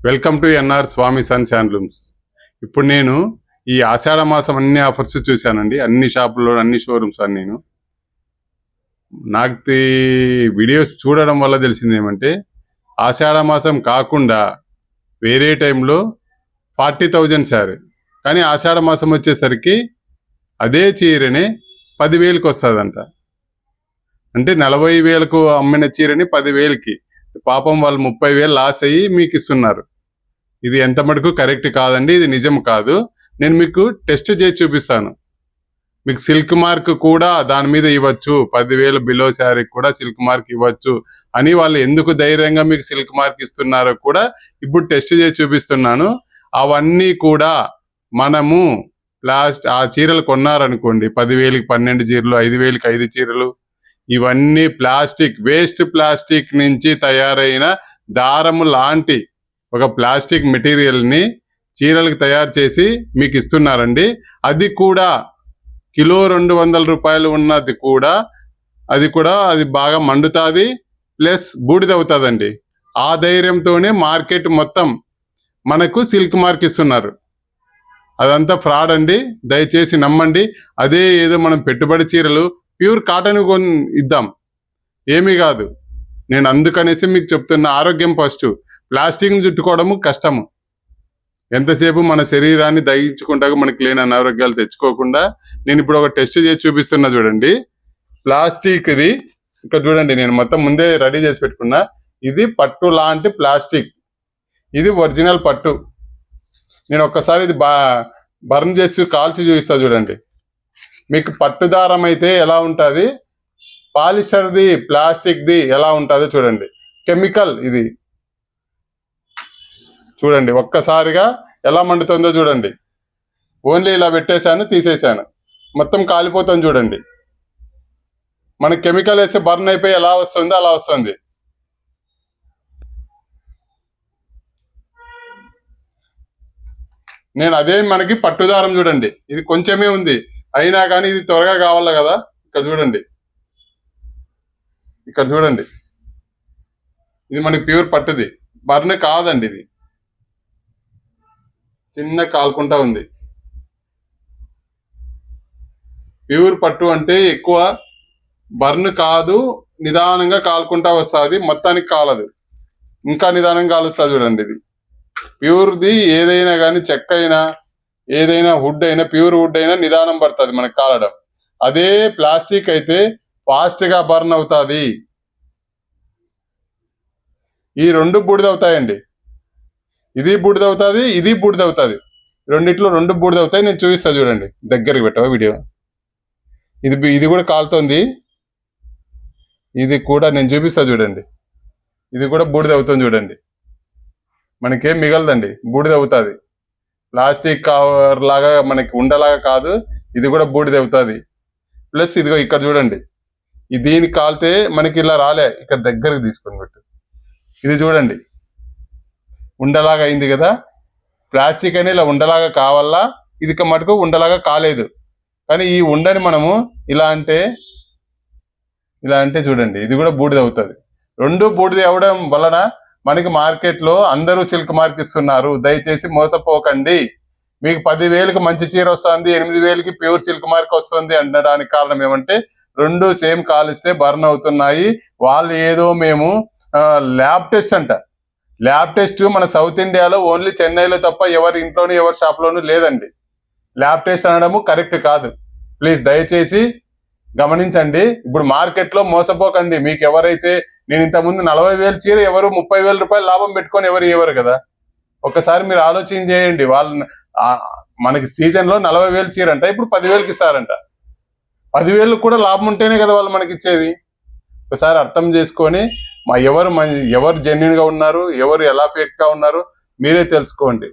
Welcome to NR Swamy sons handlooms. ఇప్పుడు నేను ఈ ఆషాఢ మాసం అన్ని ఆఫర్స్ చూశానండి, అన్ని షాపుల్లో, అన్ని షోరూమ్స్ అని. నాకు వీడియోస్ చూడడం వల్ల తెలిసింది ఏమంటే, ఆషాఢ మాసం కాకుండా వేరే టైంలో 40,000 శారీ, కానీ ఆషాఢ మాసం వచ్చేసరికి అదే చీరని 10,000కి వస్తుందంట. అంటే 40,000కు అమ్మిన చీరని 10,000కి, పాపం వాళ్ళు 30,000 లాస్ అయ్యి మీకు ఇస్తున్నారు. ఇది ఎంత మటుకు కరెక్ట్ కాదండి, ఇది నిజం కాదు. నేను మీకు టెస్ట్ చేసి చూపిస్తాను. మీకు సిల్క్ మార్క్ కూడా దాని మీద ఇవ్వచ్చు, 10,000 బిలో శారీకి కూడా సిల్క్ మార్క్ ఇవ్వచ్చు అని వాళ్ళు ఎందుకు ధైర్యంగా మీకు సిల్క్ మార్క్ ఇస్తున్నారో కూడా ఇప్పుడు టెస్ట్ చేసి చూపిస్తున్నాను. అవన్నీ కూడా మనము ఆ చీరలు కొన్నారనుకోండి, 10,000కి 12 చీరలు, 5,000కి 5 చీరలు, ఇవన్నీ ప్లాస్టిక్, వేస్ట్ ప్లాస్టిక్ నుంచి తయారైన దారము లాంటి ఒక ప్లాస్టిక్ మెటీరియల్ని చీరలకు తయారు చేసి మీకు ఇస్తున్నారండి. అది కూడా కిలో 200 రూపాయలు ఉన్నది కూడా, అది బాగా మండుతుంది, ప్లస్ బూడిదవుతుందండి. ఆ ధైర్యంతోనే మార్కెట్ మొత్తం మనకు సిల్క్ మార్క్ ఇస్తున్నారు. అదంతా ఫ్రాడ్ అండి, దయచేసి నమ్మండి. అదే ఏదో మనం పెట్టుబడి చీరలు ప్యూర్ కాటన్ ఇద్దాం, ఏమీ కాదు. నేను అందుకనేసి మీకు చెప్తున్న, ఆరోగ్యం ఫస్ట్. ప్లాస్టిక్ని చుట్టుకోవడము కష్టము. ఎంతసేపు మన శరీరాన్ని దహించుకుంటా మనకి లేని అనారోగ్యాలు తెచ్చుకోకుండా నేను ఇప్పుడు ఒక టెస్ట్ చేసి చూపిస్తున్నా చూడండి. ప్లాస్టిక్ ఇది ఇక్కడ చూడండి, నేను మొత్తం ముందే రెడీ చేసి పెట్టుకున్నా. ఇది పట్టు లాంటి ప్లాస్టిక్, ఇది ఒరిజినల్ పట్టు. నేను ఒక్కసారి ఇది బర్న్ చేసి కాల్చి చూపిస్తా చూడండి. మీకు పట్టు దారం అయితే ఎలా ఉంటుంది, పాలిస్టర్ది, ప్లాస్టిక్ది ఎలా ఉంటుందో చూడండి. కెమికల్ ఇది చూడండి, ఒక్కసారిగా ఎలా మండుతుందో చూడండి. ఓన్లీ ఇలా పెట్టేశాను, తీసేశాను, మొత్తం కాలిపోతుంది చూడండి. మనకి కెమికల్ వేస్తే బర్న్ అయిపోయి ఎలా వస్తుందో అలా వస్తుంది. నేను అదే మనకి పట్టుదారం చూడండి, ఇది కొంచెమే ఉంది, అయినా కానీ ఇది త్వరగా కావాలి కదా. ఇక్కడ చూడండి, ఇక్కడ చూడండి, ఇది మనకి ప్యూర్ పట్టుది, బర్న్ కాదండి. ఇది చిన్న కాలుకుంటా ఉంది. ప్యూర్ పట్టు అంటే ఎక్కువ బర్న్ కాదు, నిదానంగా కాలుకుంటా వస్తుంది, మొత్తానికి కాలదు, ఇంకా నిదానంగా కాలుస్తుంది చూడండి. ఇది ప్యూర్ది. ఏదైనా కానీ చెక్క అయినా, ఏదైనా వుడ్ అయినా, ప్యూర్ వుడ్ అయినా నిదానం పడుతుంది మనకు కాలడం. అదే ప్లాస్టిక్ అయితే ఫాస్ట్గా బర్న్ అవుతుంది. ఈ రెండు బూడిదవుతాయండి, ఇది బూడిదవుతుంది, ఇది బూడిదవుతుంది. రెండిట్లో రెండు బూడిదవుతాయి. నేను చూపిస్తా చూడండి, దగ్గరికి పెట్టవా వీడియో. ఇది కూడా కాలుతోంది, ఇది కూడా నేను చూపిస్తా చూడండి. ఇది కూడా బూడిదవుతుంది చూడండి, మనకేం మిగలదండి, బూడిదవుతుంది. ప్లాస్టిక్ కవర్ లాగా మనకి ఉండలాగా కాదు, ఇది కూడా బూడిదవుతుంది. ప్లస్ ఇదిగో ఇక్కడ చూడండి, దీనికి కాలితే మనకి ఇలా రాలే, ఇక్కడ దగ్గరికి తీసుకొని పెట్టు. ఇది చూడండి, ఉండలాగా అయింది కదా. ప్లాస్టిక్ అని ఇలా ఉండలాగా కావాలా, ఇది మటుకు ఉండలాగా కాలేదు. కానీ ఈ ఉండని మనము ఇలా అంటే చూడండి, ఇది కూడా బూడిద అవుతుంది. రెండు బూడిద అవ్వడం వలన మనకి మార్కెట్లో అందరూ సిల్క్ మార్క్ ఇస్తున్నారు. దయచేసి మోసపోకండి. మీకు 10,000కి మంచి చీర వస్తుంది, 8,000కి ప్యూర్ సిల్క్ మార్క్ వస్తుంది అనడానికి కారణం ఏమంటే, రెండు సేమ్ కాలిస్తే బర్న్ అవుతున్నాయి. వాళ్ళు ఏదో మేము ల్యాబ్ టెస్ట్ అంట. ల్యాబ్ టెస్ట్ మన సౌత్ ఇండియాలో ఓన్లీ చెన్నైలో తప్ప ఎవరి ఇంట్లోనూ ఎవరి షాప్లోనూ లేదండి. ల్యాబ్ టెస్ట్ అనడము కరెక్ట్ కాదు. ప్లీజ్ దయచేసి గమనించండి. ఇప్పుడు మార్కెట్లో మోసపోకండి. మీకు ఎవరైతే, నేను ఇంతకుముందు 40,000 చీర ఎవరు 30,000 రూపాయలు లాభం పెట్టుకొని ఎవరు కదా. ఒక్కసారి మీరు ఆలోచన చేయండి. వాళ్ళు మనకి సీజన్లో 40,000 చీర అంట, ఇప్పుడు 10,000కి ఇస్తారంట. 10,000 కూడా లాభం ఉంటేనే కదా వాళ్ళు మనకి ఇచ్చేది. ఒకసారి అర్థం చేసుకొని ఎవరు జెన్యున్ గా ఉన్నారు, ఎవరు ఎలా ఫేక్ గా ఉన్నారు మీరే తెలుసుకోండి.